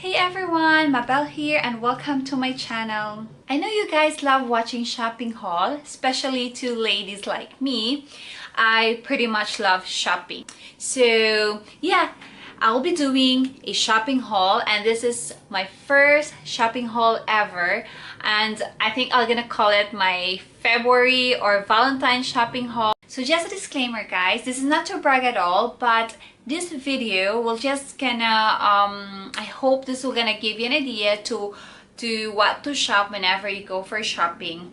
Hey everyone, Mabel here and welcome to my channel. I know you guys love watching shopping haul, especially to ladies like me. I pretty much love shopping. So yeah, I'll be doing a shopping haul and this is my first shopping haul ever, and I think I'm gonna call it my February or Valentine shopping haul. So just a disclaimer guys, this is not to brag at all, but this video will just gonna I hope this will gonna give you an idea to what to shop whenever you go for shopping.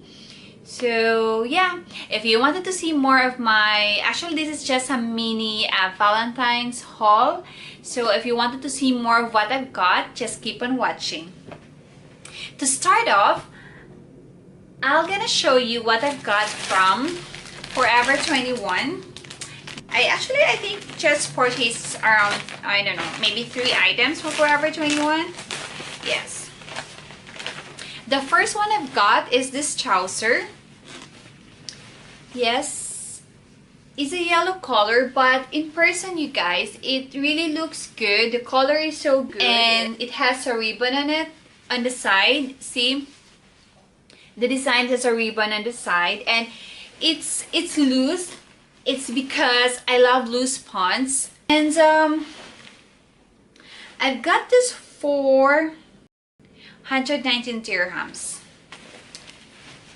So yeah, if you wanted to see more of my, actually this is just a mini Valentine's haul, so if you wanted to see more of what I've got, just keep on watching. To start off, I'm gonna show you what I've got from Forever 21. I think just purchased around, I don't know, maybe 3 items for Forever 21. Yes. The first one I've got is this trouser. Yes, it's a yellow color, but in person, you guys, it really looks good. The color is so good, and it has a ribbon on it on the side. See, the design has a ribbon on the side, and it's loose. It's because I love loose pants, and I've got this for 119 dirhams.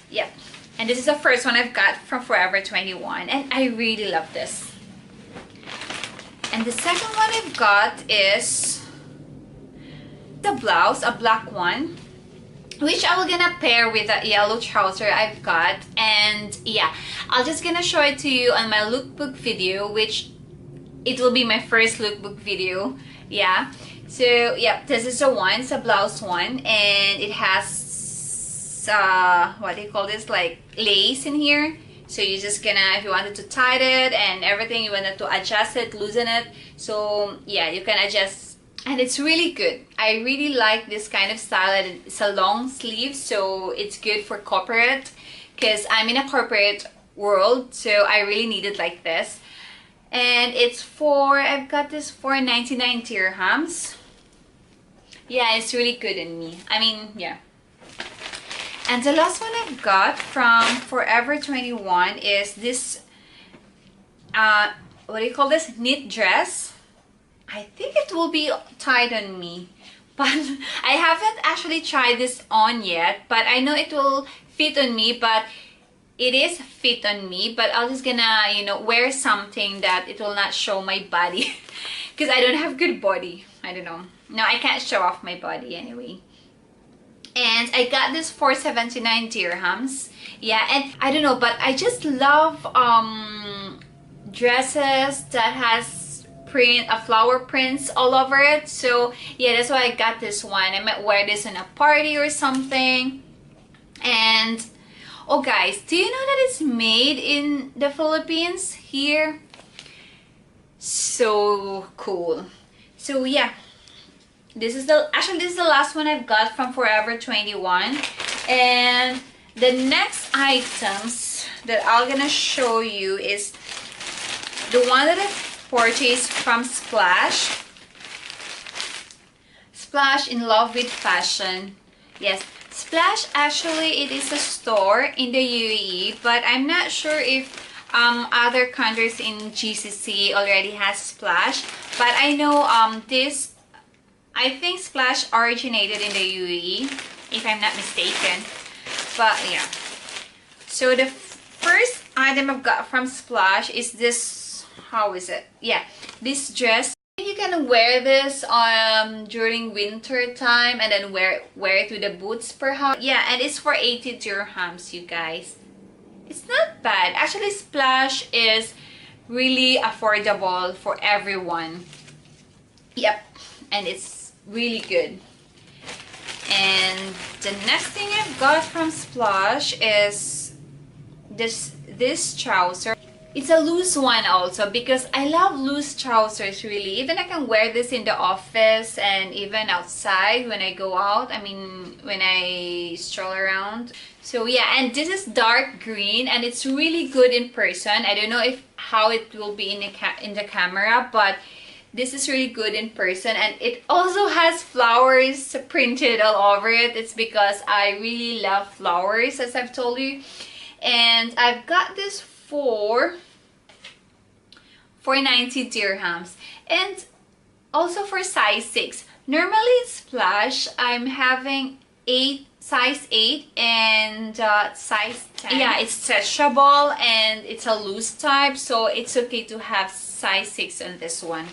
Yep, and this is the first one I've got from Forever 21, and I really love this. And the second one I've got is the blouse, a black one, which I will gonna pair with a yellow trouser I've got. And yeah, I'll just gonna show it to you on my lookbook video, which it will be my first lookbook video. Yeah, so yeah, this is the one, it's a blouse one, and it has what do you call this, like lace in here. So you're just gonna, if you wanted to tie it and everything, you wanted to adjust it, loosen it, so yeah, you can adjust. And it's really good. I really like this kind of style, and it's a long sleeve, so it's good for corporate, because I'm in a corporate world, so I really need it like this. And it's for, I've got this for 99 dirhams. Yeah, it's really good in me. I mean, yeah. And the last one I've got from Forever 21 is this, what do you call this? Knit dress. I think it will be tied on me, but I haven't actually tried this on yet, but I know it will fit on me, but it is fit on me, but I'm just gonna, you know, wear something that it will not show my body because I don't have good body. I don't know. No, I can't show off my body anyway. And I got this for 79 dirhams. Yeah, and I don't know, but I just love dresses that has print, a flower prints all over it. So yeah, that's why I got this one. I might wear this in a party or something. And oh guys, do you know that it's made in the Philippines here? So cool. So yeah, this is the, actually this is the last one I've got from Forever 21. And the next items that I'm gonna show you is the one that I've purchased from Splash. Splash in love with fashion. Yes, Splash, actually it is a store in the UAE, but I'm not sure if other countries in GCC already has Splash. But I know this, I think Splash originated in the UAE, if I'm not mistaken. But yeah, so the first item I've got from Splash is this, how is it? Yeah, this dress. You can wear this during winter time, and then wear it with the boots perhaps. Yeah, and it's for 80 dirhams, you guys. It's not bad. Actually, Splash is really affordable for everyone. Yep, and it's really good. And the next thing I've got from Splash is this trouser. It's a loose one also, because I love loose trousers really. Even I can wear this in the office and even outside when I go out. I mean, when I stroll around. So yeah, and this is dark green and it's really good in person. I don't know if how it will be in the camera, but this is really good in person, and it also has flowers printed all over it. It's because I really love flowers, as I've told you. And I've got this for 90 dirhams, and also for size 6. Normally in Splash I'm having size 8 and size 10. Yeah, it's stretchable and it's a loose type, so it's okay to have size 6 on this one.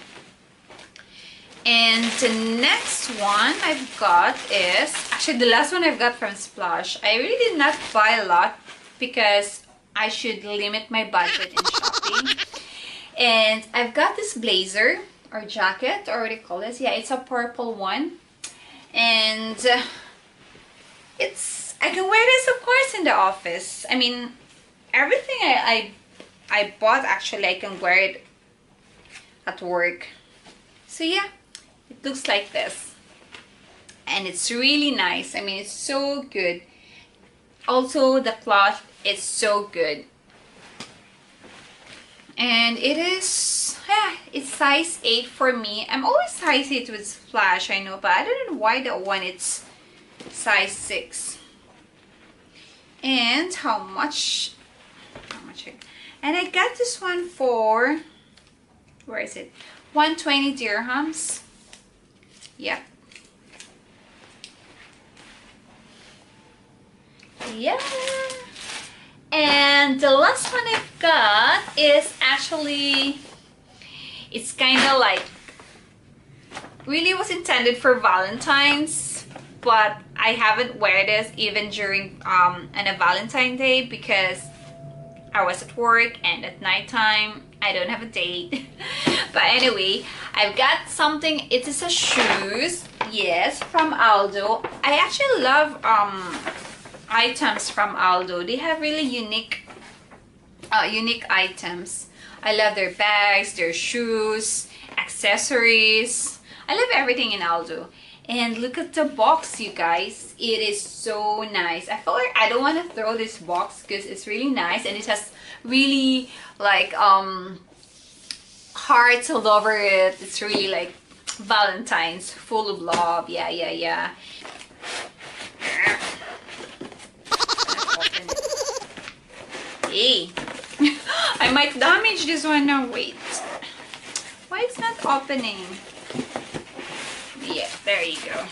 And the next one I've got is actually the last one I've got from Splash. I really did not buy a lot because I should limit my budget in shopping. And I've got this blazer or jacket, or what do you call this? Yeah, it's a purple one. And I can wear this, of course, in the office. I mean, everything I bought, actually, I can wear it at work. So yeah, it looks like this. And it's really nice. I mean, it's so good. Also, the cloth is so good. And it is, it's size 8 for me. I'm always size 8 with Splash, I know, but I don't know why that one it's size 6. And how much and I got this one for, where is it, 120 dirhams. Yep. Yeah. And the last one I've got is actually, it's kind of like, really was intended for Valentine's, but I haven't wear this even during on a Valentine's Day because I was at work and at nighttime I don't have a date. But anyway, I've got something. It is a shoes, yes, from Aldo. I actually love items from Aldo. They have really unique items. I love their bags, their shoes, accessories. I love everything in Aldo. And look at the box, you guys. It is so nice. I feel like I don't want to throw this box because it's really nice, and it has really like hearts all over it. It's really like Valentine's, full of love. Yeah. Hey, I might damage this one now. Wait, why it's not opening? Yeah, there you go.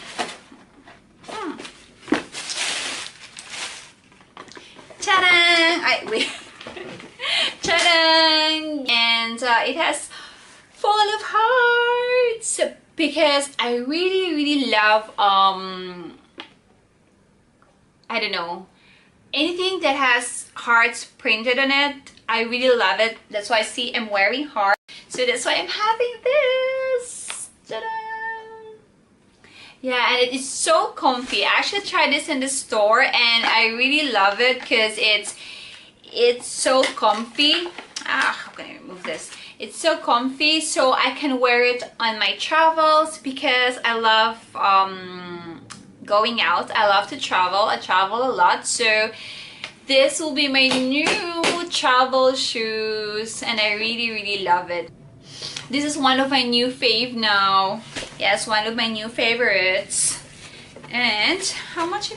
Ta-da! Wait. Ta-da! And it has full of hearts because I really love I don't know, anything that has hearts printed on it. I really love it. That's why, see, I'm wearing heart. So that's why I'm having this. Ta-da! Yeah, and it is so comfy. I actually tried this in the store and I really love it because it's so comfy. How can I remove this? It's so comfy, so I can wear it on my travels because I love going out. I love to travel. I travel a lot, so this will be my new travel shoes and I really love it. This is one of my new fave now. Yes, one of my new favorites. And how much?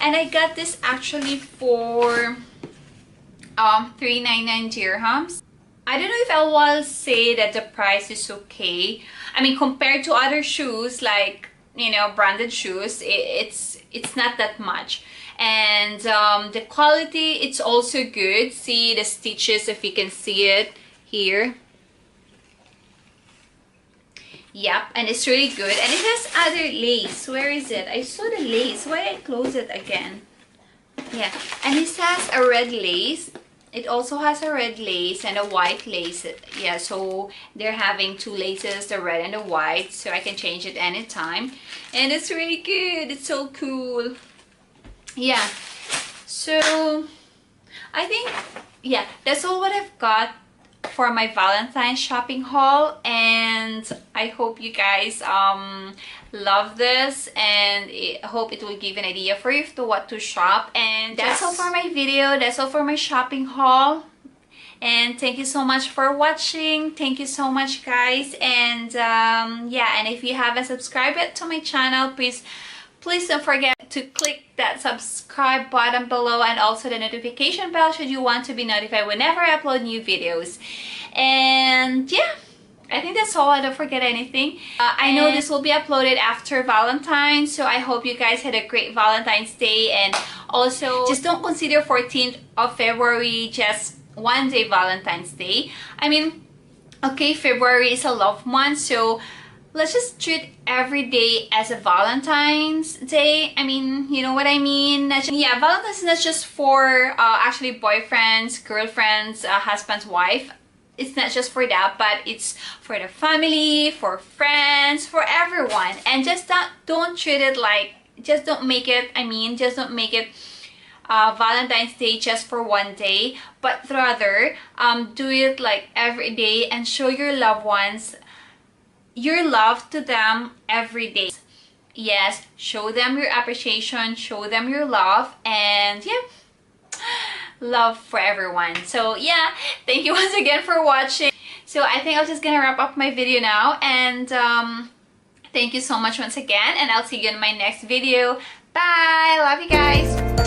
And I got this actually for 399 dirhams. I don't know if I will say that the price is okay. I mean, compared to other shoes, like, you know, branded shoes, it's not that much. And the quality, it's also good. See the stitches, if you can see it here. Yep, and it's really good. And it has other lace. Where is it? I saw the lace. Why did I close it again? Yeah, and it has a red lace. It also has a red lace and a white lace. Yeah, so they're having two laces, the red and the white, so I can change it anytime. And it's really good. It's so cool. Yeah, so I think, yeah, that's all what I've got for my Valentine's shopping haul, and I hope you guys love this, and I hope it will give an idea for you to what to shop. And that's all for my video. That's all for my shopping haul. And thank you so much for watching. Thank you so much, guys. And yeah, and if you haven't subscribed yet to my channel, please don't forget to click that subscribe button below, and also the notification bell should you want to be notified whenever I upload new videos. And yeah, I think that's all. I don't forget anything. I know this will be uploaded after Valentine's, so I hope you guys had a great Valentine's Day. And also, just don't consider 14th of February just one day Valentine's Day. I mean, okay, February is a love month, so let's just treat every day as a Valentine's Day. I mean, you know what I mean? Yeah, Valentine's is not just for actually boyfriends, girlfriends, husbands, wife. It's not just for that, but it's for the family, for friends, for everyone. And just don't treat it like, just don't make it, just don't make it Valentine's Day just for one day, but rather do it like every day and show your loved ones your love to them every day. Yes, show them your appreciation, show them your love, and yeah, love for everyone. So yeah, thank you once again for watching. So I think I'm just gonna wrap up my video now, and thank you so much once again, and I'll see you in my next video. Bye, love you guys.